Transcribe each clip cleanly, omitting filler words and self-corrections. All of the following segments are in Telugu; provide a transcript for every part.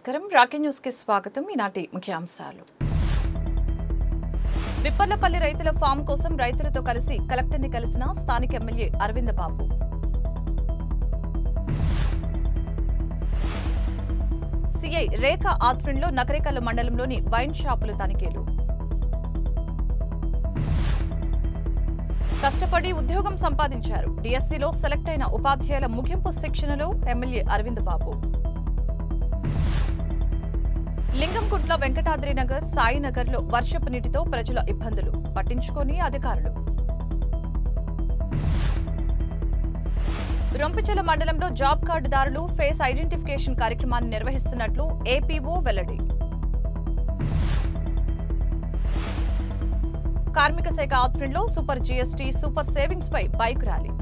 నమస్కారం రాకీ న్యూస్ కి స్వాగతం ఈనాటి ముఖ్యాంశాలు విప్పర్లపల్లి రైతుల ఫామ్ కోసం రైతులతో కలిసి కలెక్టర్ని కలిసిన స్థానిక ఎమ్మెల్యే అరవింద బాబు సిఐ రేఖ ఆధ్వర్యంలో నకరేకల్ మండలంలోని వైన్ షాపులు తనిఖీలు కష్టపడి ఉద్యోగం సంపాదించారు డిఎస్సిలో సెలెక్ట్ అయిన ఉపాధ్యాయుల ముగింపు శిక్షణలో ఎమ్మెల్యే అరవింద బాబు లింగంకుంట్ల వెంకటాద్రి నగర్ సాయినగర్ లో వర్షపు నీటితో ప్రజల ఇబ్బందులు పట్టించుకోని అధికారులు రొంపిచెల మండలంలో జాబ్ కార్డుదారులు ఫేస్ ఐడెంటిఫికేషన్ కార్యక్రమాన్ని నిర్వహిస్తున్నట్లు ఏపీఓ వెల్లడి కార్మిక శాఖ ఆధ్వర్యంలో సూపర్ జీఎస్టీ సూపర్ సేవింగ్స్ పై బైక్ ర్యాలీ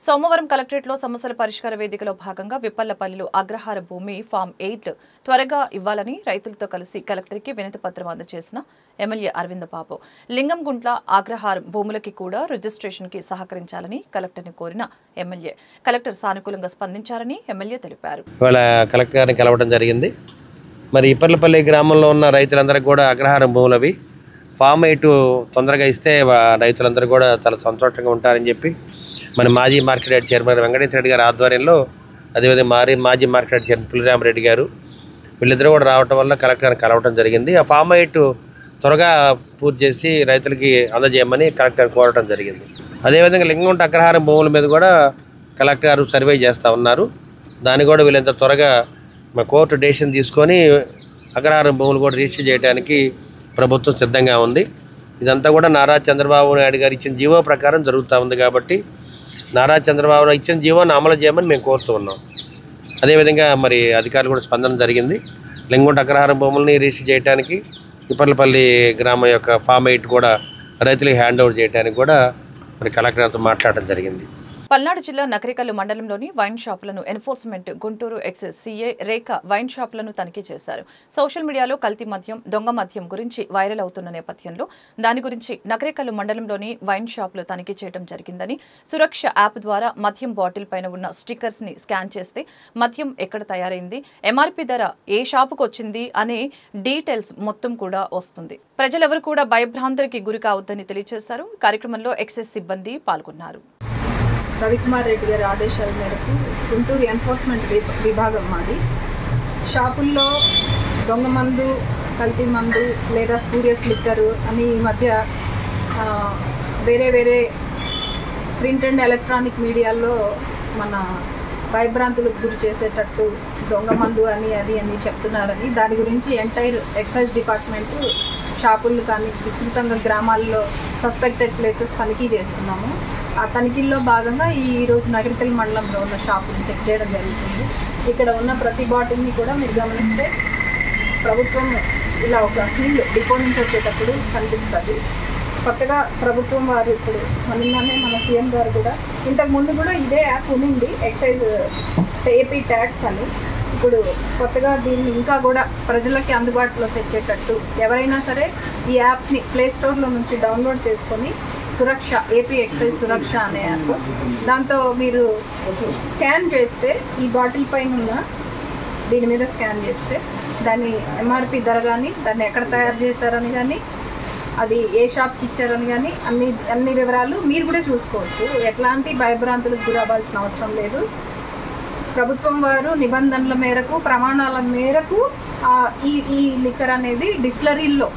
సోమవారం కలెక్టరేట్లో సమస్యల పరిష్కార వేదికలో భాగంగా విప్పర్లపల్లిలో అగ్రహార భూమి ఫామ్ 8 త్వరగా ఇవ్వాలని రైతులతో కలిసి కలెక్టర్కి వినతి పత్రం అందజేసిన ఎమ్మెల్యే అరవింద బాబు లింగంగుంట్ల అగ్రహారం భూములకి కూడా రిజిస్ట్రేషన్ కి సహకరించాలని కలెక్టర్ని కోరిన ఎమ్మెల్యే కలెక్టర్ సానుకూలంగా స్పందించారని ఎమ్మెల్యే తెలిపారు. ఇవాళ కలెక్టర్ గారిని కలవడం జరిగింది. మరి ఇప్పర్లపల్లి గ్రామంలో ఉన్న రైతులందరికీ కూడా అగ్రహారం భూములవి ఫామ్ 8 తొందరగా ఇస్తే రైతులందరూ కూడా చాలా సంతోషంగా ఉంటారని చెప్పి మన మాజీ market yard chairman Venkateswara Reddy గారి ఆధ్వర్యంలో అదేవిధంగా మాజీ మార్కెట్ యార్డ్ చైర్మన్ పులిరామరెడ్డి గారు వీళ్ళిద్దరూ కూడా రావడం వల్ల కలెక్టర్ కలవడం జరిగింది. ఆ ఫామ్ 8 త్వరగా పూర్తి చేసి రైతులకి అందజేయమని కలెక్టర్ కోరడం జరిగింది. అదేవిధంగా లింగంగుంట అగ్రహారం భూముల మీద కూడా కలెక్టర్ గారు సర్వే చేస్తూ ఉన్నారు. దాన్ని కూడా వీళ్ళంత త్వరగా మా కోర్టు డెసిషన్ తీసుకొని అగ్రహారం భూములు కూడా రిజిస్టర్ చేయడానికి ప్రభుత్వం సిద్ధంగా ఉంది. ఇదంతా కూడా నారా చంద్రబాబు నాయుడు గారు ఇచ్చిన జీవో ప్రకారం జరుగుతూ ఉంది కాబట్టి నారా చంద్రబాబు ఇచ్చిన జీవోని అమలు చేయమని మేము కోరుతూ ఉన్నాం. అదేవిధంగా మరి అధికారులు కూడా స్పందన జరిగింది. లింగంగుంట అగ్రహారం భూములని రిజిస్టర్ చేయడానికి ఇప్పర్లపల్లి గ్రామం యొక్క ఫామ్ 8 కూడా రైతులకు హ్యాండ్ ఓవర్ చేయడానికి కూడా మరి కలెక్టర్తో మాట్లాడడం జరిగింది. పల్నాడు జిల్లా నకరేకల్ మండలంలోని వైన్ షాపులను enforcement Guntur excise CA Rekha wine షాపులను తనిఖీ చేశారు. సోషల్ మీడియాలో కల్తీ మద్యం దొంగ మద్యం గురించి వైరల్ అవుతున్న నేపథ్యంలో దాని గురించి నకరేకల్ మండలంలోని వైన్ షాపులు తనిఖీ చేయడం జరిగిందని సురక్ష యాప్ ద్వారా మద్యం బాటిల్ పైన ఉన్న స్టిక్కర్స్ ని స్కాన్ చేస్తే మద్యం ఎక్కడ తయారైంది ఎంఆర్పీ ధర ఏ షాపుకు వచ్చింది అనే డీటెయిల్స్ మొత్తం కూడా వస్తుంది. ప్రజలెవరు కూడా భయభ్రాంతులకి గురి కావద్దని తెలియజేశారు. కార్యక్రమంలో ఎక్సైజ్ సిబ్బంది పాల్గొన్నారు. రవికుమార్ రెడ్డి గారి ఆదేశాల మేరకు గుంటూరు ఎన్ఫోర్స్మెంట్ విభాగం మాది షాపుల్లో దొంగ మందు కల్తీ మందు లేదా స్పూరియస్ లిక్కరు అని ఈ మధ్య వేరే ప్రింట్ అండ్ ఎలక్ట్రానిక్ మీడియాల్లో మన భయభ్రాంతులకు గురి చేసేటట్టు దొంగ మందు అని చెప్తున్నారని దాని గురించి ఎంటైర్ ఎక్సైజ్ డిపార్ట్మెంట్ షాపులు కానీ విస్తృతంగా గ్రామాల్లో సస్పెక్టెడ్ ప్లేసెస్ తనిఖీ చేస్తున్నాము. ఆ తనిఖీల్లో భాగంగా ఈరోజు నగరికల్ మండలంలో ఉన్న షాపులను చెక్ చేయడం జరుగుతుంది. ఇక్కడ ఉన్న ప్రతి బాటిల్ని కూడా మీరు గమనిస్తే ప్రభుత్వం ఇలా ఒక ఫీల్డ్ డిపో నుంచి వచ్చేటప్పుడు కనిపిస్తుంది. కొత్తగా ప్రభుత్వం వారు ఇప్పుడు మొన్ననే మన సీఎం గారు కూడా ఇంతకుముందు కూడా ఇదే యాప్ ఉన్నింది ఎక్సైజ్ ఏపీ ట్యాక్స్ అని. ఇప్పుడు కొత్తగా దీన్ని ఇంకా కూడా ప్రజలకి అందుబాటులో తెచ్చేటట్టు ఎవరైనా సరే ఈ యాప్ని ప్లేస్టోర్లో నుంచి డౌన్లోడ్ చేసుకొని సురక్ష ఏపీ ఎక్సైజ్ సురక్ష అనే యాప్ దాంతో మీరు స్కాన్ చేస్తే ఈ బాటిల్ పైన ఉన్న దీని మీద స్కాన్ చేస్తే దాని ఎంఆర్పి ధర కానీ దాన్ని ఎక్కడ తయారు చేశారని కానీ అది ఏ షాప్కి ఇచ్చారని కానీ అన్ని వివరాలు మీరు కూడా చూసుకోవచ్చు. ఎట్లాంటి భయభ్రాంతులకు గురవ్వాల్సిన అవసరం లేదు. ప్రభుత్వం వారు నిబంధనల మేరకు ప్రమాణాల మేరకు ఈ లిక్కర్ అనేది డిస్టిలరీల్లో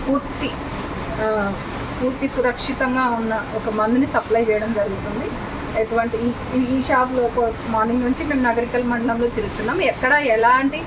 పూర్తి సురక్షితంగా ఉన్న ఒక మందుని సప్లై చేయడం జరుగుతుంది. ఎటువంటి ఈ షాప్లో మార్నింగ్ నుంచి మేము నగరికల్ మండలంలో తిరుగుతున్నాం. ఎక్కడ ఎలాంటి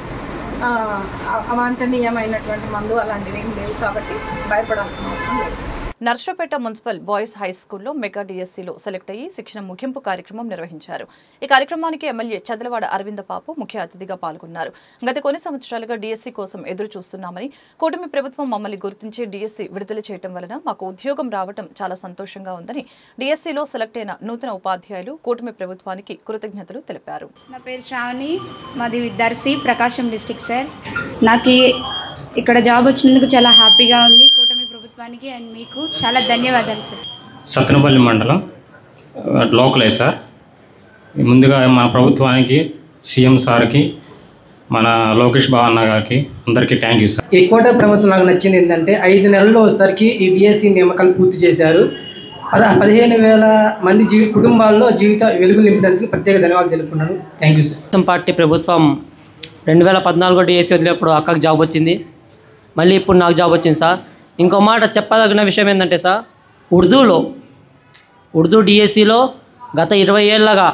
అవాంఛనీయమైనటువంటి మందు అలాంటివి ఏం లేవు కాబట్టి భయపడాల్సిన అవసరం లేదు. నర్సరావుపేట మున్సిపల్ బాయ్స్ హై స్కూల్లో మెగా డిఎస్సీలో సెలెక్ట్ అయ్యి శిక్షణ ముగింపు కార్యక్రమం నిర్వహించారు. ఈ కార్యక్రమానికి ఎమ్మెల్యే చదలవాడ అరవింద బాబు ముఖ్య అతిథిగా పాల్గొన్నారు. గత కొన్ని సంవత్సరాలుగా డిఎస్సీ కోసం ఎదురు చూస్తున్నామని కూటమి ప్రభుత్వం మమ్మల్ని గుర్తించి డిఎస్సీ విడుదల చేయడం వలన మాకు ఉద్యోగం రావడం చాలా సంతోషంగా ఉందని డిఎస్సీలో సెలెక్ట్ అయిన నూతన ఉపాధ్యాయులు కూటమి ప్రభుత్వానికి కృతజ్ఞతలు తెలిపారు. నా పేరు శ్రావణి, మాది దర్శి ప్రకాశం డిస్ట్రిక్ట్ సార్. నాకు ఇక్కడ జాబ్ వచ్చినందుకు చాలా హ్యాపీగా ఉంది. కూటమి ప్రభుత్వానికి అండ్ మీకు చాలా ధన్యవాదాలు సార్. సత్తెనపల్లి మండలం లోకలే సార్. ముందుగా మన ప్రభుత్వానికి, సీఎం సార్కి, మన లోకేష్ బాబు అన్న గారికి అందరికీ థ్యాంక్ యూ సార్. ఈ కోట ప్రభుత్వం నాకు నచ్చింది ఏంటంటే 5 నెలల్లో ఒకసారికి ఈ డిఎస్సి నియామకాలు పూర్తి చేశారు. 15,000 మంది కుటుంబాల్లో జీవిత వెలుగు నింపినందుకు ప్రత్యేక ధన్యవాదాలు తెలుపుకున్నాను. Thank you sir. పార్టీ ప్రభుత్వం 2014 డిఎస్సి వదిలేప్పుడు అక్కకు జాబ్ వచ్చింది, మళ్ళీ ఇప్పుడు నాకు జాబ్ వచ్చింది సార్. ఇంకో మాట చెప్పదగిన విషయం ఏంటంటే సార్, ఉర్దూ డిఎస్సిలో గత 20 ఏళ్ళగా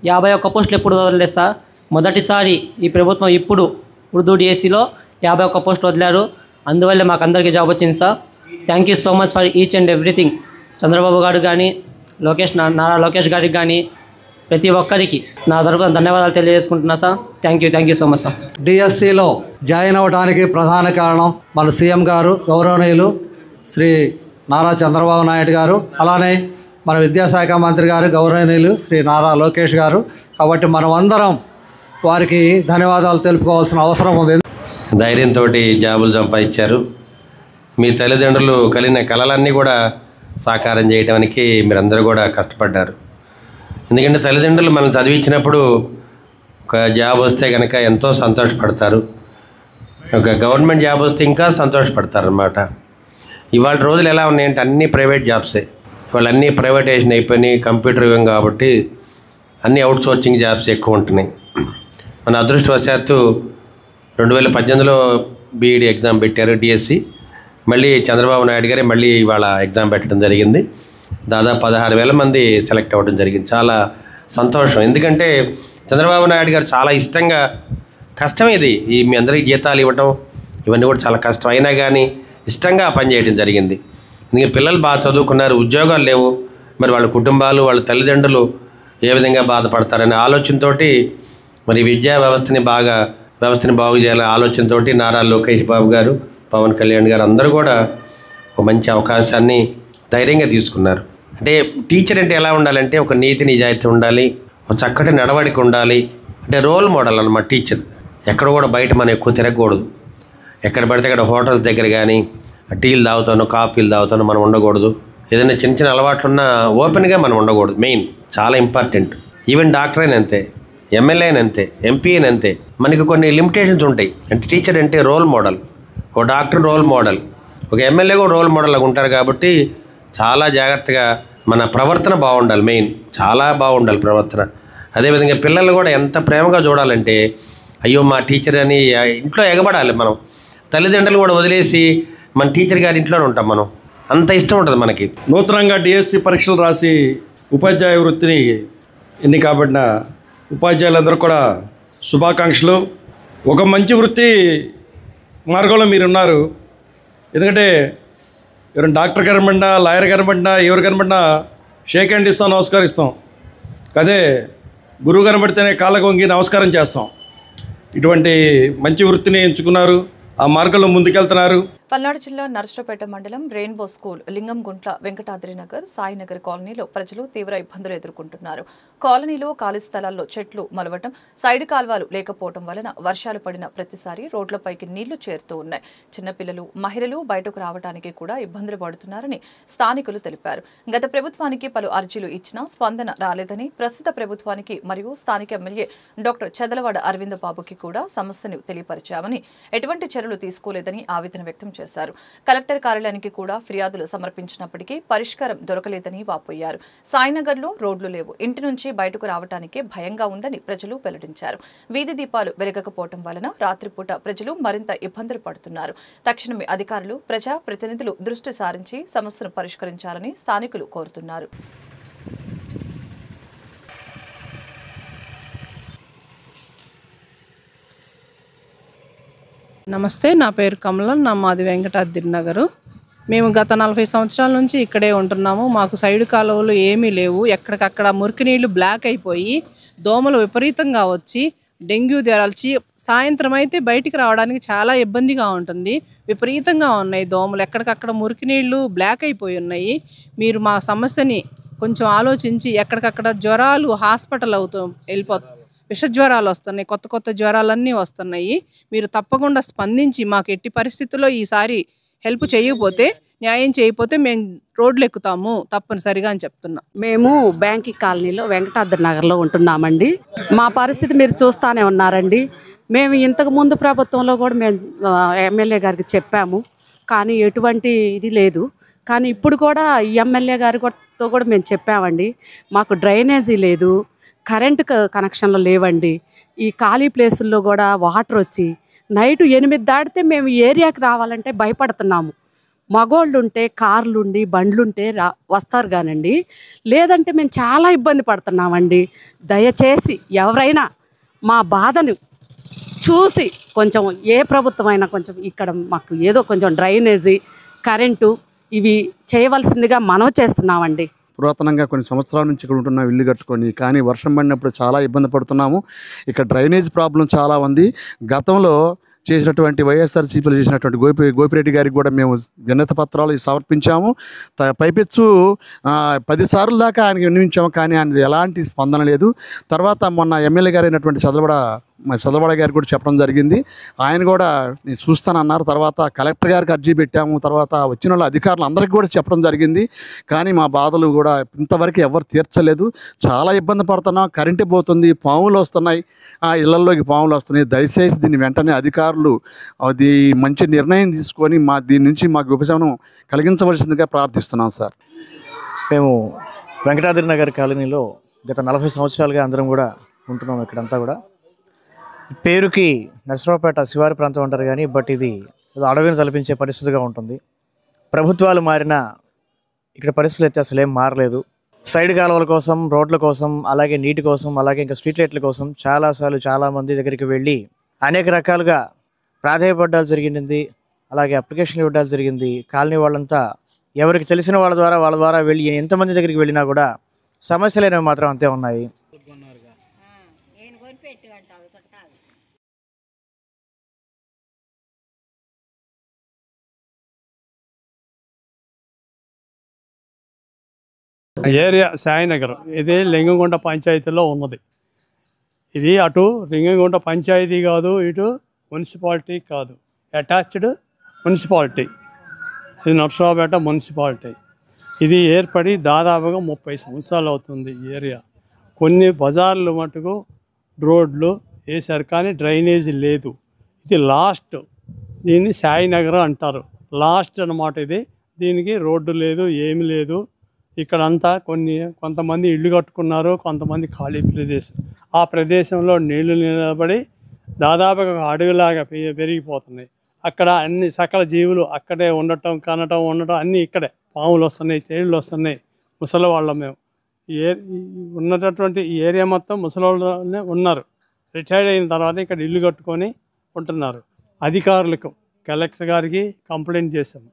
51 పోస్టులు ఎప్పుడు వదలలేదు సార్. మొదటిసారి ఈ ప్రభుత్వం ఇప్పుడు ఉర్దూ డిఎస్సిలో 51 పోస్టులు వదిలారు. అందువల్లే మాకు అందరికీ జాబ్ వచ్చింది sir. Thank you so much for each and everything. Chandrababu గారు కానీ, నారా లోకేష్ గారికి కానీ, ప్రతి ఒక్కరికి నా తరఫున ధన్యవాదాలు తెలియజేసుకుంటున్నా sir. Thank you so much sir. డిఎస్సిలో జాయిన్ అవ్వడానికి ప్రధాన కారణం మన సీఎం గారు గౌరవనీయులు శ్రీ నారా చంద్రబాబు నాయుడు గారు, అలానే మన విద్యాశాఖ మంత్రి గారు గౌరవనీయులు శ్రీ నారా లోకేష్ గారు. కాబట్టి మనం అందరం వారికి ధన్యవాదాలు తెలుపుకోవాల్సిన అవసరం ఉంది. ధైర్యంతో జాబులు సంపాదించారు. మీ తల్లిదండ్రులు కలిగిన కళలన్నీ కూడా సాకారం చేయడానికి మీరందరూ కూడా కష్టపడ్డారు. ఎందుకంటే తల్లిదండ్రులు మనం చదివించినప్పుడు ఒక జాబ్ వస్తే కనుక ఎంతో సంతోషపడతారు. ఒక గవర్నమెంట్ జాబ్ వస్తే ఇంకా సంతోషపడతారు అన్నమాట. ఇవాళ రోజులు ఎలా ఉన్నాయంటే అన్నీ ప్రైవేట్ జాబ్సే. ఇవాళ అన్నీ ప్రైవేటైజేషన్ అయిపోయినాయి, కంప్యూటర్ యుగం కాబట్టి అన్నీ అవుట్సోర్సింగ్ జాబ్స్ ఎక్కువ ఉంటున్నాయి. మన అదృష్టవశాత్తు 2018లో బీఈడీ ఎగ్జామ్ పెట్టారు డిఎస్సి. మళ్ళీ చంద్రబాబు నాయుడు గారే మళ్ళీ ఇవాళ ఎగ్జామ్ పెట్టడం జరిగింది. దాదాపు 16,000 మంది సెలెక్ట్ అవ్వడం జరిగింది. చాలా సంతోషం. ఎందుకంటే చంద్రబాబు నాయుడు గారు చాలా ఇష్టంగా, కష్టం ఇది, మీ అందరికీ జీతాలు ఇవ్వటం ఇవన్నీ కూడా చాలా కష్టం, అయినా కానీ ఇష్టంగా పనిచేయడం జరిగింది. ఎందుకంటే పిల్లలు బాగా చదువుకున్నారు, ఉద్యోగాలు లేవు, మరి వాళ్ళ కుటుంబాలు, వాళ్ళ తల్లిదండ్రులు ఏ విధంగా బాధపడతారనే ఆలోచనతో మరి విద్యా వ్యవస్థని బాగు చేయాలనే ఆలోచనతో నారా లోకేష్ బాబు గారు, పవన్ కళ్యాణ్ గారు అందరూ కూడా ఒక మంచి అవకాశాన్ని ధైర్యంగా తీసుకున్నారు. అంటే టీచర్ అంటే ఎలా ఉండాలంటే ఒక నీతి నిజాయితీ ఉండాలి, ఒక చక్కటి నడవడిక ఉండాలి. అంటే రోల్ మోడల్ అన్నమాట టీచర్. ఎక్కడ కూడా బయట మనం ఎక్కువ తిరగకూడదు. ఎక్కడ పడితే అక్కడ హోటల్స్ దగ్గర కానీ టీలు తాగుతాను, కాఫీలు తాగుతాను మనం ఉండకూడదు. ఏదైనా చిన్న అలవాట్లున్నా ఓపెన్గా మనం ఉండకూడదు. మెయిన్ చాలా ఇంపార్టెంట్. ఈవెన్ డాక్టర్ అయినా అంతే, ఎమ్మెల్యే అయినా అంతే, ఎంపీ అయినా అంతే. మనకి కొన్ని లిమిటేషన్స్ ఉంటాయి. అంటే టీచర్ అంటే రోల్ మోడల్, ఒక డాక్టర్ రోల్ మోడల్, ఒక ఎమ్మెల్యే కూడా రోల్ మోడల్ లాగా ఉంటారు. కాబట్టి చాలా జాగ్రత్తగా మన ప్రవర్తన బాగుండాలి. మెయిన్ చాలా బాగుండాలి ప్రవర్తన. అదేవిధంగా పిల్లలు కూడా ఎంత ప్రేమగా చూడాలంటే, అయ్యో మా టీచర్ అని ఇంట్లో ఎగబడాలి. మనం తల్లిదండ్రులు కూడా వదిలేసి మన టీచర్ గారి ఇంట్లోనే ఉంటాం. మనం అంత ఇష్టం ఉంటుంది మనకి. నూతనంగా డిఎస్సి పరీక్షలు రాసి ఉపాధ్యాయ వృత్తిని ఎన్నికబడిన ఉపాధ్యాయులందరూ కూడా శుభాకాంక్షలు. ఒక మంచి వృత్తి మార్గంలో మీరున్నారు. ఎందుకంటే ఎవరైనా డాక్టర్ కనబడినా, లాయర్ కనబడినా, ఎవరు కనబడినా షేక్ హ్యాండ్ ఇస్తాం, నమస్కరిస్తాం. అదే గురువు కనబడితేనే కాళ్ళకు వంగి నమస్కారం చేస్తాం. ఇటువంటి మంచి వృత్తిని ఎంచుకున్నారు, ఆ మార్గంలో ముందుకెళ్తున్నారు. పల్నాడు జిల్లా నర్సరావుపేట మండలం రెయిన్బో స్కూల్, లింగంగుంట్ల, వెంకటాద్రి నగర్, సాయినగర్ కాలనీలో ప్రజలు తీవ్ర ఇబ్బందులు ఎదుర్కొంటున్నారు. కాలనీలో ఖాళీ స్థలాల్లో చెట్లు మలవటం, సైడ్ కాల్వలు లేకపోవడం వలన వర్షాలు పడిన ప్రతిసారి రోడ్లపైకి నీళ్లు చేరుతూ ఉన్నాయి. చిన్నపిల్లలు, మహిళలు బయటకు రావడానికి కూడా ఇబ్బందులు పడుతున్నారని స్థానికులు తెలిపారు. గత ప్రభుత్వానికి పలు అర్జీలు ఇచ్చినా స్పందన రాలేదని, ప్రస్తుత ప్రభుత్వానికి మరియు స్థానిక ఎమ్మెల్యే డాక్టర్ చెదలవాడ అరవింద్ బాబుకి కూడా సమస్యను తెలియపరిచామని, ఎటువంటి చర్యలు తీసుకోలేదని ఆవేదన వ్యక్తం చేశారు. కలెక్టర్ కార్యాలయానికి కూడా ఫిర్యాదులు సమర్పించినప్పటికీ పరిష్కారం దొరకలేదని వాపోయారు. సాయినగర్లో రోడ్లు లేవు, ఇంటి నుంచి బయటకు రావడానికే భయంగా ఉందని ప్రజలు వెల్లడించారు. వీధి దీపాలు వెలగకపోవడం వలన రాత్రిపూట ప్రజలు మరింత ఇబ్బందులు పడుతున్నారు. తక్షణమే అధికారులు, ప్రజా ప్రతినిధులు దృష్టి సారించి సమస్యను పరిష్కరించాలని స్థానికులు కోరుతున్నారు. నమస్తే, నా పేరు కమలం, నా మాది వెంకటాద్రి నగరు. మేము గత 40 సంవత్సరాల నుంచి ఇక్కడే ఉంటున్నాము. మాకు సైడ్ కాలువలు ఏమీ లేవు. ఎక్కడికక్కడ మురికి నీళ్లు బ్లాక్ అయిపోయి దోమలు విపరీతంగా వచ్చి డెంగ్యూ జ్వరాలు సాయంత్రం అయితే బయటికి రావడానికి చాలా ఇబ్బందిగా ఉంటుంది. విపరీతంగా ఉన్నాయి దోమలు. ఎక్కడికక్కడ మురికి నీళ్లు బ్లాక్ అయిపోయి ఉన్నాయి. మీరు మా సమస్యని కొంచెం ఆలోచించి, ఎక్కడికక్కడ జ్వరాలు హాస్పిటల్ వెళ్ళిపోతాయి, విష జ్వరాలు వస్తున్నాయి, కొత్త జ్వరాలన్నీ వస్తున్నాయి. మీరు తప్పకుండా స్పందించి మాకు ఎట్టి పరిస్థితుల్లో ఈసారి హెల్ప్ చేయకపోతే, న్యాయం చేయకపోతే మేము రోడ్లు ఎక్కుతాము తప్పనిసరిగా అని చెప్తున్నా. మేము బ్యాంకి కాలనీలో వెంకటాద్రి నగర్లో ఉంటున్నామండి. మా పరిస్థితి మీరు చూస్తూనే ఉన్నారండి. మేము ఇంతకు ముందు ప్రభుత్వంలో కూడా మేము ఎమ్మెల్యే గారికి చెప్పాము, కానీ ఎటువంటి ఇది లేదు. కానీ ఇప్పుడు కూడా ఎమ్మెల్యే గారితో కూడా మేము చెప్పామండి. మాకు డ్రైనేజీ లేదు, కరెంటు కనెక్షన్లు లేవండి. ఈ ఖాళీ ప్లేసుల్లో కూడా వాటర్ వచ్చి నైటు 8 దాటితే మేము ఏరియాకి రావాలంటే భయపడుతున్నాము. మగోళ్ళు ఉంటే కార్లుండి బండ్లుంటే వస్తారు కానండి, లేదంటే మేము చాలా ఇబ్బంది పడుతున్నామండి. దయచేసి ఎవరైనా మా బాధను చూసి కొంచెం ఏ ప్రభుత్వమైనా కొంచెం ఇక్కడ మాకు ఏదో కొంచెం డ్రైనేజీ, కరెంటు ఇవి చేయవలసిందిగా మనవి చేస్తున్నామండి. పురాతనంగా కొన్ని సంవత్సరాల నుంచి ఇక్కడ ఉంటున్నాం ఇల్లు కట్టుకొని, కానీ వర్షం పడినప్పుడు చాలా ఇబ్బంది పడుతున్నాము. ఇక్కడ డ్రైనేజ్ ప్రాబ్లం చాలా ఉంది. గతంలో చేసినటువంటి వైఎస్ఆర్సీపీలో చేసినటువంటి గోపిరెడ్డి గారికి కూడా మేము వినత పత్రాలు సమర్పించాము. పైపెచ్చు 10 సార్లు దాకా ఆయనకి విన్నవించాము, కానీ ఆయన ఎలాంటి స్పందన లేదు. తర్వాత మొన్న ఎమ్మెల్యే గారు అయినటువంటి చదలవాడ గారు కూడా చెప్పడం జరిగింది. ఆయన కూడా నేను చూస్తానన్నారు. తర్వాత కలెక్టర్ గారికి అర్జీ పెట్టాము. తర్వాత వచ్చిన వాళ్ళ అధికారులు అందరికీ కూడా చెప్పడం జరిగింది. కానీ మా బాధలు కూడా ఇంతవరకు ఎవరు తీర్చలేదు. చాలా ఇబ్బంది పడుతున్నాం. కరెంటు పోతుంది, పాములు వస్తున్నాయి, ఇళ్లలోకి పాములు వస్తున్నాయి. దయచేసి దీన్ని వెంటనే అధికారులు అది మంచి నిర్ణయం తీసుకొని దీని నుంచి మాకు ఉపశమనం కలిగించవలసిందిగా ప్రార్థిస్తున్నాం సార్. మేము వెంకటాద్రి నగర్ కాలనీలో గత 40 సంవత్సరాలుగా అందరం కూడా ఉంటున్నాం. ఇక్కడంతా కూడా పేరుకి నరసరావుపేట శివారి ప్రాంతం అంటారు, కానీ బట్ ఇది అడవిని తలపించే పరిస్థితిగా ఉంటుంది. ప్రభుత్వాలు మారినా ఇక్కడ పరిస్థితులు అయితే అసలు ఏం మారలేదు. సైడ్ కాలువల కోసం, రోడ్ల కోసం, అలాగే నీటి కోసం, అలాగే ఇంకా స్ట్రీట్ లైట్ల కోసం చాలాసార్లు చాలామంది దగ్గరికి వెళ్ళి అనేక రకాలుగా ప్రాధాయపడ్డాలు జరిగింది. అలాగే అప్లికేషన్లు ఇవ్వడాలు జరిగింది. కాలనీ వాళ్ళంతా ఎవరికి తెలిసిన వాళ్ళ ద్వారా వెళ్ళి ఎంతమంది దగ్గరికి వెళ్ళినా కూడా సమస్యలు అనేవి మాత్రం అంతే ఉన్నాయి. ఏరియా సాయినగర్, ఇది లింగంగుంట పంచాయతీలో ఉన్నది. ఇది అటు లింగంగుంట పంచాయతీ కాదు, ఇటు మున్సిపాలిటీ కాదు, అటాచ్డ్ మున్సిపాలిటీ. ఇది నర్సరావుపేట మున్సిపాలిటీ. ఇది ఏర్పడి దాదాపుగా 30 సంవత్సరాలు అవుతుంది. ఈ ఏరియా కొన్ని బజార్లు మటుకు రోడ్లు వేశారు, కానీ డ్రైనేజీ లేదు. ఇది లాస్ట్, దీన్ని సాయినగర్ అంటారు, లాస్ట్ అన్నమాట. ఇది దీనికి రోడ్డు లేదు, ఏమి లేదు. ఇక్కడంతా కొంతమంది ఇళ్ళు కట్టుకున్నారు, కొంతమంది ఖాళీ ప్రదేశం. ఆ ప్రదేశంలో నీళ్లు నిలబడి దాదాపుగా అడవిలాగా పెరిగిపోతున్నాయి. అక్కడ అన్ని సకల జీవులు అక్కడే ఉండటం, కనటం, అన్నీ ఇక్కడే. పాములు వస్తున్నాయి, తేళ్ళు వస్తున్నాయి. ముసలి వాళ్ళం మేము. ఉన్నటువంటి ఈ ఏరియా మొత్తం ముసలి వాళ్ళనే ఉన్నారు. రిటైర్డ్ అయిన తర్వాత ఇక్కడ ఇల్లు కట్టుకొని ఉంటున్నారు. అధికారులకు కలెక్టర్ గారికి కంప్లైంట్ చేసాము,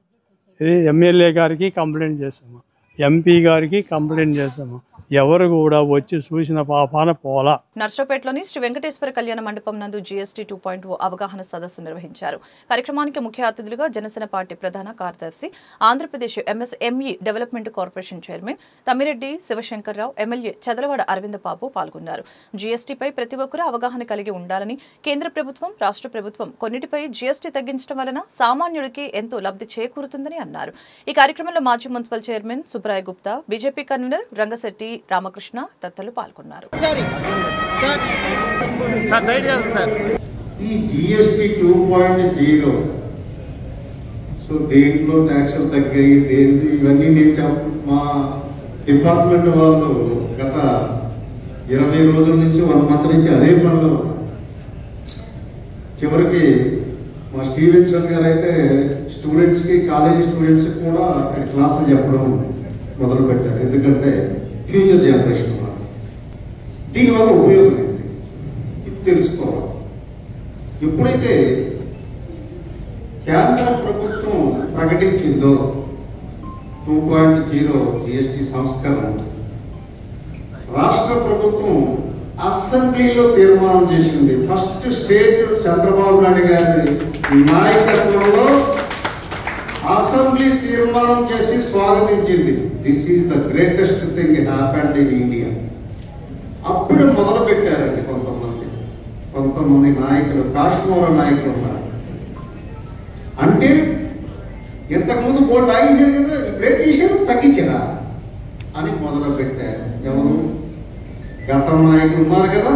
ఇది ఎమ్మెల్యే గారికి కంప్లైంట్ చేసాము, ఎంపీ గారికి కంప్లైంట్ చేస్తాము. ఎవరు కూడా వచ్చి చూసిన పాపాన పోలా. నర్సరావుపేటలోని శ్రీ వెంకటేశ్వర కళ్యాణ మండపం నందు GST 2.0 అవగాహన సదస్సు నిర్వహించారు. కార్యక్రమానికి ముఖ్య అతిథులుగా జనసేన పార్టీ ప్రధాన కార్యదర్శి, Andhra Pradesh MSME development corporation chairman Tammireddy Sivasankar Rao, MLA Chadalavada Aravinda Babu పాల్గొన్నారు. GSTపై ప్రతి ఒక్కరూ అవగాహన కలిగి ఉండాలని, కేంద్ర ప్రభుత్వం, రాష్ట్ర ప్రభుత్వం కొన్నిటిపై GST తగ్గించడం వలన సామాన్యుడికి ఎంతో లబ్ధి చేకూరుతుందని అన్నారు. ఈ కార్యక్రమంలో మాజీ municipal chairman Subrai Gupta, BJP convener Rangashetti Ramakrishna తదితరులు పాల్గొన్నారు. ఈ GST 2.0 సో దేంట్లో ట్యాక్సులు తగ్గాయి, దేంట్లో ఇవన్నీ నేను మా డిపార్ట్మెంట్ వాళ్ళు గత 20 రోజుల నుంచి 1 మంత్ నుంచి అదే పనిలో. చివరికి మా స్టీవెన్సన్ గారు అయితే స్టూడెంట్స్కి, కాలేజీ స్టూడెంట్స్కి కూడా క్లాసులు చెప్పడం మొదలుపెట్టారు. ఎందుకంటే ఫ్యూచర్ జనరేషన్ వాళ్ళు దీనివల్ల ఉపయోగం ఏంటి ఇది తెలుసుకోవాలి. ఎప్పుడైతే కేంద్ర ప్రభుత్వం ప్రకటించిందో 2.0 GST సంస్కరణ, రాష్ట్ర ప్రభుత్వం అసెంబ్లీలో తీర్మానం చేసింది. ఫస్ట్ స్టేట్ చంద్రబాబు నాయుడు గారి నాయకత్వంలో అసెంబ్లీ తీర్మానం చేసి స్వాగతించింది. This is the greatest thing happened in India. అప్పుడు మొదలు పెట్టారండి కొంతమంది నాయకులు, కాశ్మీర నాయకులు ఉన్నారు. అంటే ఇంతకుముందు బోల్డ్ ఆగించారు కదా, ఇప్పుడు ఏం చేశారు, తగ్గించారా అని మొదలు పెట్టారు. ఎవరు గతం నాయకులు ఉన్నారు కదా,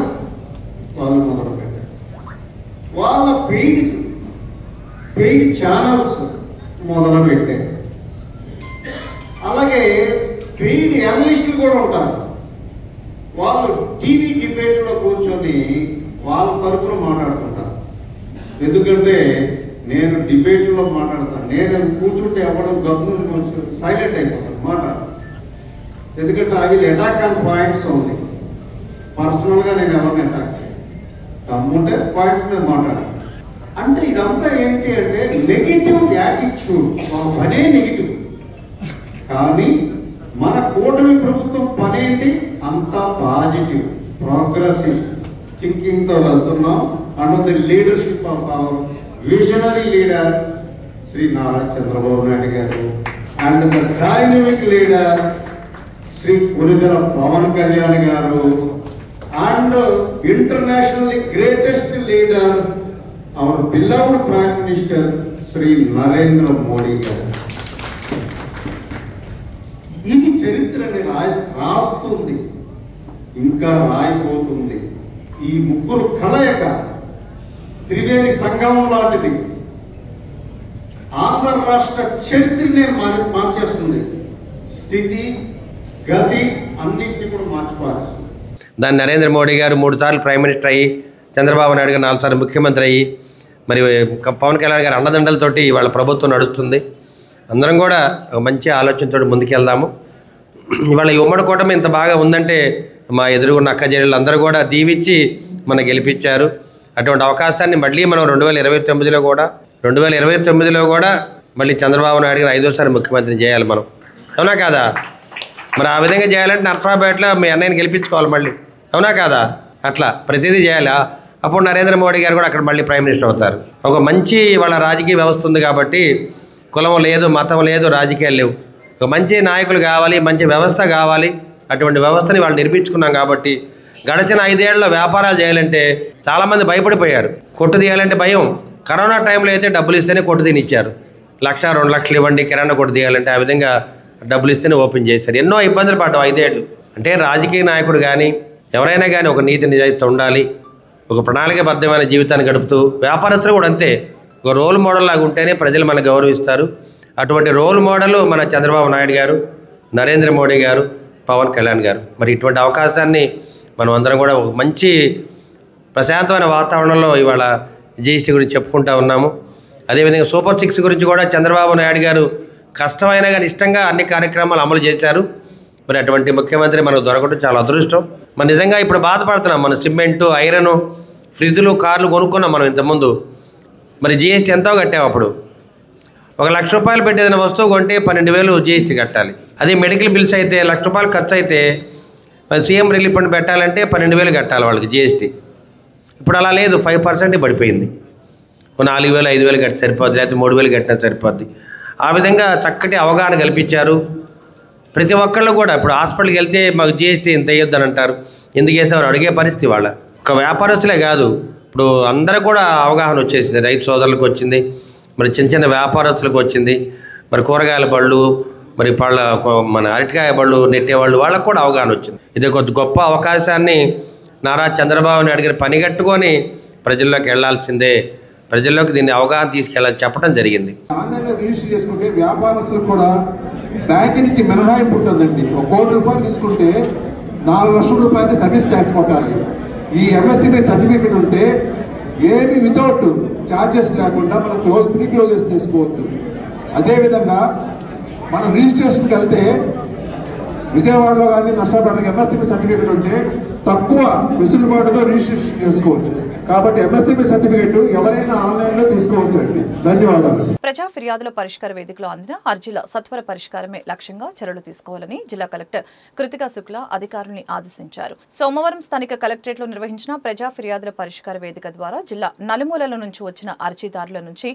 వాళ్ళు మొదలు పెట్టారు. వాళ్ళ పెయిడ్ ఛానల్స్ మొదలు పెట్టారు. అలాగే పెయిడ్ అనలిస్టులు కూడా ఉంటారు. వాళ్ళు టీవీ డిబేట్లో కూర్చొని వాళ్ళ తరపున మాట్లాడుతుంటారు. ఎందుకంటే నేను డిబేట్లో మాట్లాడతాను, నేను కూర్చుంటే ఎవడం గవర్నమెంట్ సైలెంట్ అయిపోతాను మాట్లాడు. ఎందుకంటే అవి అటాక్ ఆన్ పాయింట్స్ ఉంది. పర్సనల్గా నేను ఎవరిని అటాక్ చేయాలి, తమ్ముంటే పాయింట్స్ మీద మాట్లాడాలి. అంటే ఇదంతా ఏంటి అంటే నెగిటివ్ యాటిట్యూడ్, మా పనే నెగిటివ్. కానీ మన కూటమి ప్రభుత్వం పనేంటి, అంతా పాజిటివ్ ప్రోగ్రెసివ్ థింకింగ్తో వెళ్తున్నాం. Under the leadership of our visionary leader Shri Nara Chandrababu Naidu garu and the dynamic leader Shri Purigala Pawan Kalyan garu and internationally greatest leader our beloved prime minister Shri Narendra Modi garu. ఇది చరిత్రని రాస్తుంది, ఇంకా రాయిపోతుంది. ఈ ముగ్గురు కలయిక త్రివేణి సంగమం లాంటిది. ఆంధ్ర రాష్ట్ర చరిత్రనే మార్చేస్తుంది, స్థితి గతి అన్నింటినీ కూడా మార్చిపారేస్తుంది. దాన్ని నరేంద్ర మోడీ గారు 3 సార్లు ప్రైమ్ మినిస్టర్ అయ్యి, చంద్రబాబు నాయుడు గారు 4 సార్లు ముఖ్యమంత్రి అయ్యి, మరి పవన్ కళ్యాణ్ గారు అండదండలతోటి వాళ్ళ ప్రభుత్వం నడుస్తుంది. అందరం కూడా మంచి ఆలోచనతో ముందుకెళ్దాము. ఇవాళ ఈ ఉమ్మడి కూటమి ఇంత బాగా ఉందంటే మా ఎదురుగున్న అక్క చెల్లెళ్ళు అందరూ కూడా దీవిచ్చి మనం గెలిపించారు. అటువంటి అవకాశాన్ని మళ్ళీ మనం 2029లో కూడా మళ్ళీ చంద్రబాబు నాయుడు గారు 5వ ముఖ్యమంత్రిని చేయాలి మనం, అవునా కాదా? మరి ఆ విధంగా చేయాలంటే నర్సరావుపేటలో మీ అన్నయ్యని గెలిపించుకోవాలి మళ్ళీ, అవునా కాదా? అట్లా ప్రతిదీ చేయాలి. అప్పుడు నరేంద్ర మోడీ గారు కూడా అక్కడ మళ్ళీ ప్రైమ్ మినిస్టర్ అవుతారు. ఒక మంచి వాళ్ళ రాజకీయ వ్యవస్థ ఉంది కాబట్టి కులం లేదు, మతం లేదు, రాజకీయాలు లేవు. ఒక మంచి నాయకులు కావాలి, మంచి వ్యవస్థ కావాలి. అటువంటి వ్యవస్థని వాళ్ళు నిర్మించుకున్నాం కాబట్టి గడిచిన 5 ఏళ్లలో వ్యాపారాలు చేయాలంటే చాలామంది భయపడిపోయారు. కొట్టు తీయాలంటే భయం. కరోనా టైంలో అయితే డబ్బులు ఇస్తేనే కొట్టు తీనిచ్చారు. 1,00,000 2 లక్షలు ఇవ్వండి కిరాణా కొట్టు తీయాలంటే ఆ విధంగా డబ్బులు ఇస్తేనే ఓపెన్ చేశారు. ఎన్నో ఇబ్బందులు పడ్డాం 5 ఏళ్ళు. అంటే రాజకీయ నాయకుడు కానీ ఎవరైనా కానీ ఒక నీతి నిజాయితీ ఉండాలి, ఒక ప్రణాళికాబద్ధమైన జీవితాన్ని గడుపుతూ, వ్యాపారస్తులు కూడా అంతే, ఒక రోల్ మోడల్ లాగా ఉంటేనే ప్రజలు మనకు గౌరవిస్తారు. అటువంటి రోల్ మోడల్ మన చంద్రబాబు నాయుడు గారు, నరేంద్ర మోడీ గారు, పవన్ కళ్యాణ్ గారు. మరి ఇటువంటి అవకాశాన్ని మనం అందరం కూడా ఒక మంచి ప్రశాంతమైన వాతావరణంలో ఇవాళ జీఎస్టీ గురించి చెప్పుకుంటూ ఉన్నాము. అదేవిధంగా సూపర్ 6 గురించి కూడా చంద్రబాబు నాయుడు గారు కష్టమైనా కానీ ఇష్టంగా అన్ని కార్యక్రమాలు అమలు చేశారు. మరి అటువంటి ముఖ్యమంత్రి మనకు దొరకడం చాలా అదృష్టం. మరి నిజంగా ఇప్పుడు బాధపడుతున్నాం. మన సిమెంటు, ఐరను, ఫ్రిడ్జ్లు, కార్లు కొనుక్కున్నాం మనం ఇంతకుముందు. మరి జీఎస్టీ ఎంతో కట్టాం. అప్పుడు 1,00,000 రూపాయలు పెట్టి ఏదైనా వస్తువు కొంటే 12,000 జీఎస్టీ కట్టాలి. అదే మెడికల్ బిల్స్ అయితే 1,00,000 రూపాయలు ఖర్చు అయితే మరి సీఎం రిలీఫ్ ఫండ్ పెట్టాలంటే 12,000 కట్టాలి వాళ్ళకి జీఎస్టీ. ఇప్పుడు అలా లేదు, 5% పడిపోయింది. 4,000 5,000 కట్టి సరిపోద్ది, లేకపోతే 3,000 కట్టినా సరిపోద్ది. ఆ విధంగా చక్కటి అవగాహన కల్పించారు. ప్రతి ఒక్కళ్ళు కూడా ఇప్పుడు హాస్పిటల్కి వెళ్తే మాకు జీఎస్టీ ఇంత వేయొద్దని అంటారు. ఎందుకు వేసామని అడిగే పరిస్థితి వాళ్ళ. ఒక వ్యాపారస్తులే కాదు, ఇప్పుడు అందరూ కూడా అవగాహన వచ్చేసింది. రైతు సోదరులకు వచ్చింది, మరి చిన్న చిన్న వ్యాపారస్తులకు వచ్చింది, మరి కూరగాయల బళ్ళు, మరి మన అరటికాయ బళ్ళు నెట్టేవాళ్ళు, వాళ్ళకు కూడా అవగాహన వచ్చింది. ఇది ఒక గొప్ప అవకాశాన్ని నారా చంద్రబాబు నాయుడు గారు పనిగట్టుకొని ప్రజల్లోకి వెళ్లాల్సిందే, ప్రజల్లోకి దీన్ని అవగాహన తీసుకెళ్ళాలని చెప్పడం జరిగింది. ఆన్లైన్లో రిజిస్టర్ చేసుకుంటే వ్యాపారస్తులకు కూడా బ్యాంక్ నుంచి మినహాయింపు ఉంటుందండి. 1 కోటి రూపాయలు తీసుకుంటే 4 లక్షల రూపాయలు సర్వీస్ ట్యాక్స్ కొట్టాలి. ఈ ఎంఎస్ఎంఈ సర్టిఫికేట్ ఉంటే ఏమి వితౌట్ ఛార్జెస్ లేకుండా మనం ప్రీ క్లోజెస్ చేసుకోవచ్చు. అదేవిధంగా మనం రిజిస్ట్రేషన్కి వెళ్తే విజయవాడలో కానీ నష్టపడడానికి ఎంఎస్ఎంఈ సర్టిఫికేట్ ఉంటే తక్కువ వెసులుబాటుతో రిజిస్ట్రేషన్ చేసుకోవచ్చు. కాబట్టి ఎంఎస్ఎంఈ సర్టిఫికేట్ ఎవరైనా ఆన్లైన్లో తీసుకోవచ్చు అండి. ధన్యవాదాలు. ప్రజా ఫిర్యాదుల పరిష్కార వేదికలో అందిన అర్జీల సత్వర పరిష్కారమే లక్ష్యంగా చర్యలు తీసుకోవాలని జిల్లా కలెక్టర్ కృతికా శుక్లా అధికారులను ఆదేశించారు. సోమవారం స్థానిక కలెక్టరేట్లో నిర్వహించిన ప్రజా ఫిర్యాదుల పరిష్కార వేదిక ద్వారా జిల్లా నలుమూలల నుంచి వచ్చిన అర్జీదారుల నుంచి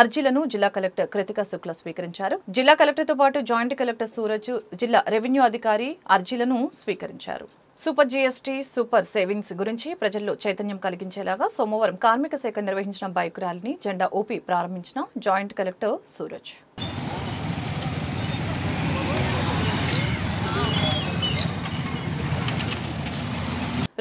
అర్జీలను జిల్లా కలెక్టర్ కృతికా శుక్లా స్వీకరించారు. జిల్లా కలెక్టర్తో పాటు జాయింట్ కలెక్టర్ సూరజ్, జిల్లా రెవెన్యూ అధికారి అర్జీలను స్వీకరించారు. సూపర్ జీఎస్టీ, సూపర్ సేవింగ్స్ గురించి ప్రజల్లో చైతన్యం కలిగించేలాగా సోమవారం కార్మిక శాఖ నిర్వహించిన బైక్ ర్యాలీని జెండా ఊపి ప్రారంభించిన జాయింట్ కలెక్టర్ సూరజ్.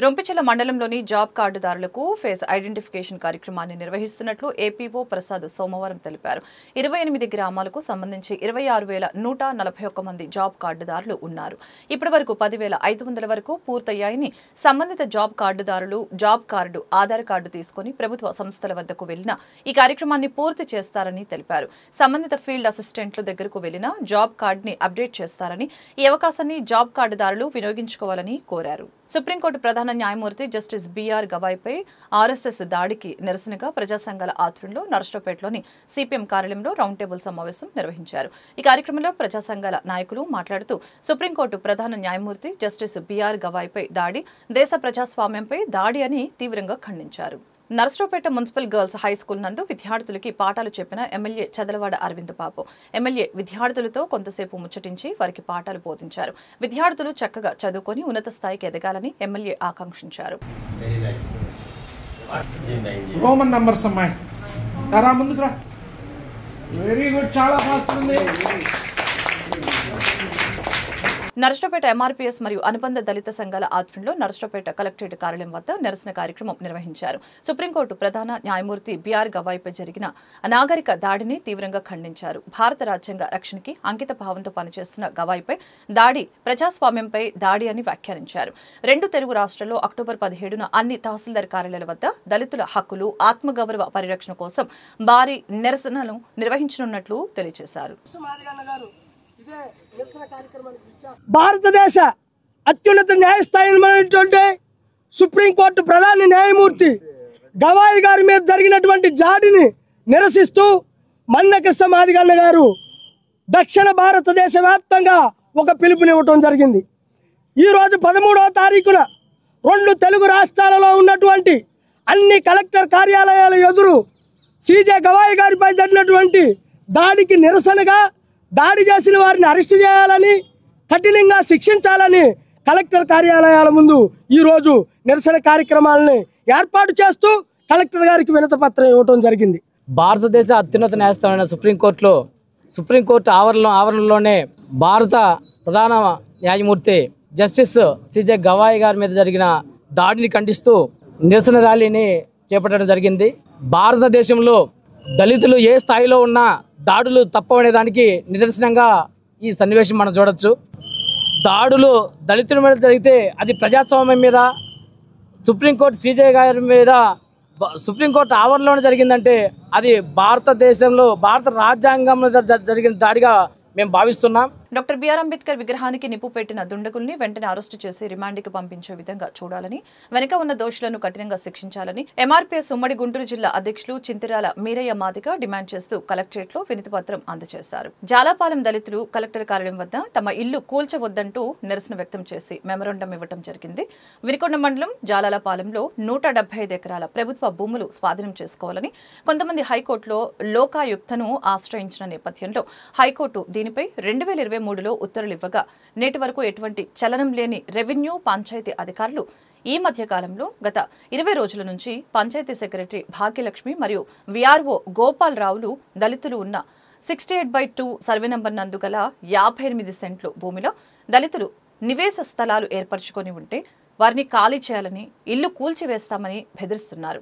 రొంపిచెల మండలంలోని జాబ్ కార్డుదారులకు ఫేస్ ఐడెంటిఫికేషన్ కార్యక్రమాన్ని నిర్వహిస్తున్నట్లు ఏపీఓ ప్రసాద్ సోమవారం తెలిపారు. 28 గ్రామాలకు సంబంధించి 26,141 మంది జాబ్ కార్డుదారులు ఉన్నారు. ఇప్పటి వరకు 10,500 వరకు పూర్తయ్యాయని, సంబంధిత జాబ్ కార్డుదారులు జాబ్ కార్డు, ఆధార్ కార్డు తీసుకుని ప్రభుత్వ సంస్థల వద్దకు వెళ్లినా ఈ కార్యక్రమాన్ని పూర్తి చేస్తారని తెలిపారు. సంబంధిత ఫీల్డ్ అసిస్టెంట్ల దగ్గరకు వెళ్లినా జాబ్ కార్డుని అప్డేట్ చేస్తారని, ఈ అవకాశాన్ని జాబ్ కార్డుదారులు వినియోగించుకోవాలని కోరారు. సుప్రీంకోర్టు ప్రధాన న్యాయమూర్తి జస్టిస్ బిఆర్ గవాయ్పై ఆర్ఎస్ఎస్ దాడికి నిరసనగా ప్రజా సంఘాల ఆధ్వర్యంలో నర్సరావుపేటలోని సిపిఎం కార్యాలయంలో రౌండ్ టేబుల్ సమావేశం నిర్వహించారు. ఈ కార్యక్రమంలో ప్రజా సంఘాల నాయకులు మాట్లాడుతూ సుప్రీంకోర్టు ప్రధాన న్యాయమూర్తి జస్టిస్ బిఆర్ గవాయ్పై దాడి దేశ ప్రజాస్వామ్యంపై దాడి అని తీవ్రంగా ఖండించారు. Narasaraopet municipal girls high school నందు విద్యార్థులకి పాఠాలు చెప్పిన ఎమ్మెల్యే చదలవాడ అరవింద్ బాబు ఎమ్మెల్యే విద్యార్థులతో కొంతసేపు ముచ్చటించి వారికి పాఠాలు బోధించారు. విద్యార్థులు చక్కగా చదువుకొని ఉన్నత స్థాయికి ఎదగాలని ఎమ్మెల్యే ఆకాంక్షించారు. రోమన్ నంబర్స్ అమ్మాయి రా ముందుకు రా. వెరీ గుడ్, చాలా ఫాస్ట్ ఉంది. నర్సరావుపేట ఎంఆర్పీఎస్ మరియు అనుబంధ దళిత సంఘాల ఆధ్వర్యంలో నర్సరావుపేట కలెక్టరేట్ కార్యాలయం వద్ద నిరసన కార్యక్రమం నిర్వహించారు. సుప్రీంకోర్టు ప్రధాన న్యాయమూర్తి బిఆర్ గవాయ్పై జరిగిన అనాగరిక దాడిని తీవ్రంగా ఖండించారు. భారత రాజ్యాంగ రక్షణకి అంకిత భావంతో పనిచేస్తున్న గవాయ్పై దాడి ప్రజాస్వామ్యంపై దాడి అని వ్యాఖ్యానించారు. 2 తెలుగు రాష్ట్రాల్లో అక్టోబర్ 17న అన్ని తహసీల్దార్ కార్యాలయాల వద్ద దళితుల హక్కులు, ఆత్మగౌరవ పరిరక్షణ కోసం భారీ నిరసనలు నిర్వహించనున్నట్లు తెలియజేశారు. భారతదేశ అత్యున్నత న్యాయస్థానమైనటువంటి సుప్రీంకోర్టు ప్రధాన న్యాయమూర్తి గవాయ్ గారి మీద జరిగినటువంటి దాడిని నిరసిస్తూ మన్నకృష్ణ మాదిగన్న గారు దక్షిణ భారతదేశ వ్యాప్తంగా ఒక పిలుపునివ్వటం జరిగింది. ఈరోజు 13వ తారీఖున 2 తెలుగు రాష్ట్రాలలో ఉన్నటువంటి అన్ని కలెక్టర్ కార్యాలయాల ఎదురు సిజే గవాయ్ గారిపై జరిగినటువంటి దాడికి నిరసనగా దాడి చేసిన వారిని అరెస్ట్ చేయాలని, కఠినంగా శిక్షించాలని కలెక్టర్ కార్యాలయాల ముందు ఈరోజు నిరసన కార్యక్రమాలని ఏర్పాటు చేస్తూ కలెక్టర్ గారికి వినతిపత్రం ఇవ్వడం జరిగింది. భారతదేశ అత్యున్నత న్యాయస్థానమైన సుప్రీంకోర్టు ఆవరణలోనే భారత ప్రధాన న్యాయమూర్తి జస్టిస్ సిజే గవాయ్ గారి మీద జరిగిన దాడిని ఖండిస్తూ నిరసన ర్యాలీని చేపట్టడం జరిగింది. భారతదేశంలో దళితులు ఏ స్థాయిలో ఉన్నా దాడులు తప్పవనే దానికి నిదర్శనంగా ఈ సన్నివేశం మనం చూడొచ్చు. దాడులు దళితుల మీద జరిగితే అది ప్రజాస్వామ్యం మీద, సుప్రీంకోర్టు సిజే గారి మీద సుప్రీంకోర్టు ఆవరణలోనే జరిగిందంటే అది భారతదేశంలో భారత రాజ్యాంగంలో జరిగిన దాడిగా మేము భావిస్తున్నాం. డాక్టర్ బిఆర్ అంబేద్కర్ విగ్రహానికి నిప్పు పెట్టిన దుండగుల్ని వెంటనే అరెస్టు చేసి రిమాండ్కి పంపించే విధంగా చూడాలని, వెనుక ఉన్న దోషులను కఠినంగా శిక్షించాలని ఎంఆర్పీఎస్ ఉమ్మడి గుంటూరు జిల్లా అధ్యక్షులు చింతిరాల మీరయ్య మాదిగ డిమాండ్ చేస్తూ కలెక్టరేట్లో వినతిపత్రం అందజేశారు. జాలాపాలెం దళితులు కలెక్టర్ కార్యాలయం వద్ద తమ ఇల్లు కూల్చవద్దంటూ నిరసన వ్యక్తం చేసి మెమరాండం ఇవ్వడం జరిగింది. వినుకొండ మండలం జాలాలపాలెంలో 175 ఎకరాల ప్రభుత్వ భూములు స్వాధీనం చేసుకోవాలని కొంతమంది హైకోర్టులో లోకాయుక్తను ఆశ్రయించిన నేపథ్యంలో హైకోర్టు దీనిపై 2023లో ఉత్తర్వులు ఇవ్వగా నేటి వరకు ఎటువంటి చలనం లేని రెవెన్యూ, పంచాయతీ అధికారులు ఈ మధ్య కాలంలో గత 20 రోజుల నుంచి పంచాయతీ సెక్రటరీ భాగ్యలక్ష్మి మరియు విఆర్ఓ గోపాల్ రావులు దళితులు ఉన్న 68/2 సర్వే నంబర్ నందు గల 58 సెంట్లు భూమిలో దళితులు నివేశ స్థలాలు ఏర్పరచుకొని ఉంటే వారిని ఖాళీ చేయాలని, ఇల్లు కూల్చివేస్తామని బెదిరిస్తున్నారు.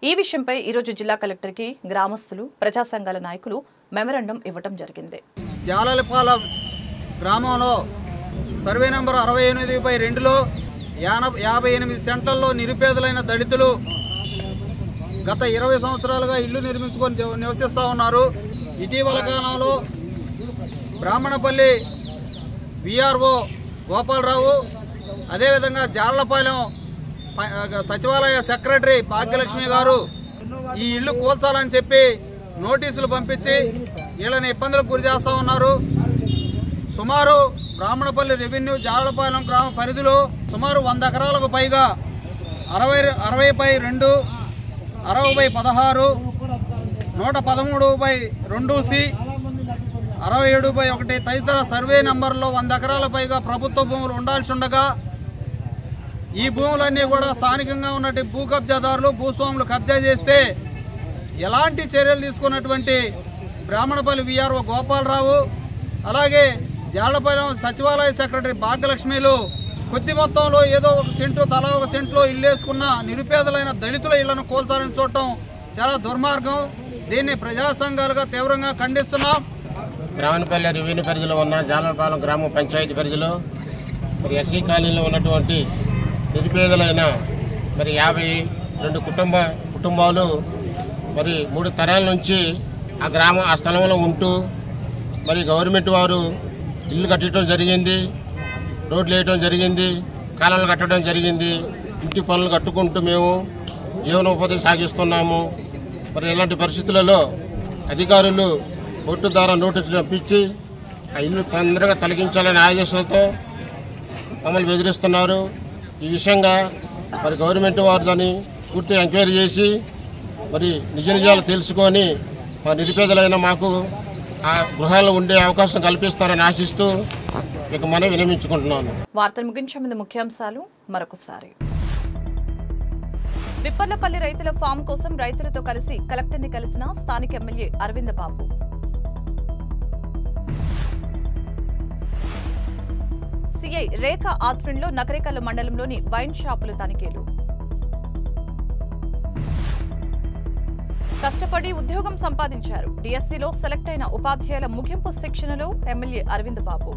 ఈ విషయంపై ఈరోజు జిల్లా కలెక్టర్కి గ్రామస్తులు, ప్రజా సంఘాల నాయకులు మెమరాండం ఇవ్వడం జరిగింది. జాలాలపాలెం గ్రామంలో సర్వే నంబర్ 68/2లో 58 సెంట్లలో నిరుపేదలైన దళితులు గత 20 సంవత్సరాలుగా ఇల్లు నిర్మించుకొని నివసిస్తూ ఉన్నారు. ఇటీవల కాలంలో బ్రాహ్మణపల్లి విఆర్ఓ గోపాలరావు, అదేవిధంగా జాలపాలెం సచివాలయ సెక్రటరీ భాగ్యలక్ష్మి గారు ఈ ఇల్లు కూల్చాలని చెప్పి నోటీసులు పంపించి వీళ్ళని ఇబ్బందులకు గురి చేస్తూ ఉన్నారు. సుమారు బ్రాహ్మణపల్లి రెవెన్యూ జాలపాలెం గ్రామ పరిధిలో సుమారు 100 ఎకరాలకు పైగా 60/2, 60/16, 113/2C, 67/1 తదితర సర్వే నంబర్లో 100 ఎకరాల పైగా ప్రభుత్వ భూములు ఉండాల్సి ఉండగా ఈ భూములన్నీ కూడా స్థానికంగా ఉన్నటువంటి భూ కబ్జాదారులు, భూస్వాములు కబ్జా చేస్తే ఎలాంటి చర్యలు తీసుకున్నటువంటి బ్రాహ్మణపల్లి విఆర్ఓ గోపాలరావు, అలాగే జాలపాలెం సచివాలయ సెక్రటరీ భాగ్యలక్ష్మిలు కొద్ది మొత్తంలో ఏదో ఒక సెంటు తలా ఒక సెంట్లో ఇల్లు వేసుకున్న నిరుపేదలైన దళితుల ఇళ్లను కూల్చాలని చూడటం చాలా దుర్మార్గం. దీన్ని ప్రజా సంఘాలుగా తీవ్రంగా ఖండిస్తున్నాం. రావణపల్లి రెవెన్యూ పరిధిలో ఉన్న జాలపాలెం గ్రామ పంచాయతీ పరిధిలో మరి ఎస్సీ కాలనీలో ఉన్నటువంటి నిరుపేదలైన మరి 52 కుటుంబాలు మరి 3 తరాల నుంచి ఆ స్థలంలో ఉంటూ మరి గవర్నమెంట్ వారు ఇల్లు కట్టడం జరిగింది, రోడ్లు వేయడం జరిగింది, కాలువలు కట్టడం జరిగింది. ఇంటి పనులు కట్టుకుంటూ మేము జీవనోపాధి సాగిస్తున్నాము. మరి ఇలాంటి పరిస్థితులలో అధికారులు కోర్టు ద్వారా నోటీసులు పంపించి ఆ ఇల్లు తొందరగా తొలగించాలనే ఆదేశాలతో మమ్మల్ని బెదిరిస్తున్నారు. ఈ విషయంగా మరి గవర్నమెంట్ వారు దాన్ని పూర్తిగా ఎంక్వైరీ చేసి మరి నిజాలు తెలుసుకొని మా నిరుపేదలైన మాకు ఆ గృహాల్లో ఉండే అవకాశం కల్పిస్తారని ఆశిస్తూ ఇక మనం వినమించుకుంటున్నాను. వార్తలు ముగించే ముందు ముఖ్యాంశాలు మరొకసారి. విప్పర్లపల్లి రైతుల ఫామ్ కోసం రైతులతో కలిసి కలెక్టర్ని కలిసిన స్థానిక ఎమ్మెల్యే అరవింద్ బాబు. సిఐ రేఖ ఆధ్వర్యంలో నకరేకల్ మండలంలోని వైన్ షాపులు తనిఖీలు. కష్టపడి ఉద్యోగం సంపాదించారు. డిఎస్సీలో సెలెక్ట్ అయిన ఉపాధ్యాయుల ముగింపు శిక్షణలో ఎమ్మెల్యే అరవింద్ బాబు.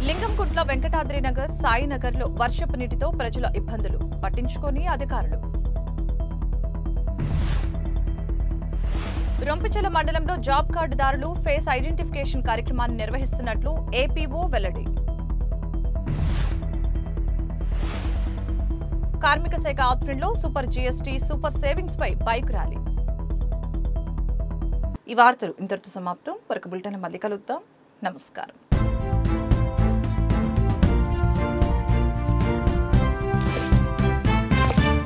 లింగంకుంట్ల వెంకటాద్రినగర్, సాయినగర్లో వర్షపు నీటితో ప్రజల ఇబ్బందులు పట్టించుకొని అధికారులు. రొంపిచెల మండలంలో జాబ్ కార్డుదారులు ఫేస్ ఐడెంటిఫికేషన్ కార్యక్రమాన్ని నిర్వహిస్తున్నట్లు ఏపీఓ వెల్లడి. కార్మిక శాఖ ఆధ్వర్యంలో సూపర్ జీఎస్టీ, సూపర్ సేవింగ్స్ పై బైక్ ర్యాలీ. ఈ వార్తలు ఇంతటితో సమాప్తం. మరొక బులెటిన్ మళ్ళీ కలుద్దాం. నమస్కారం.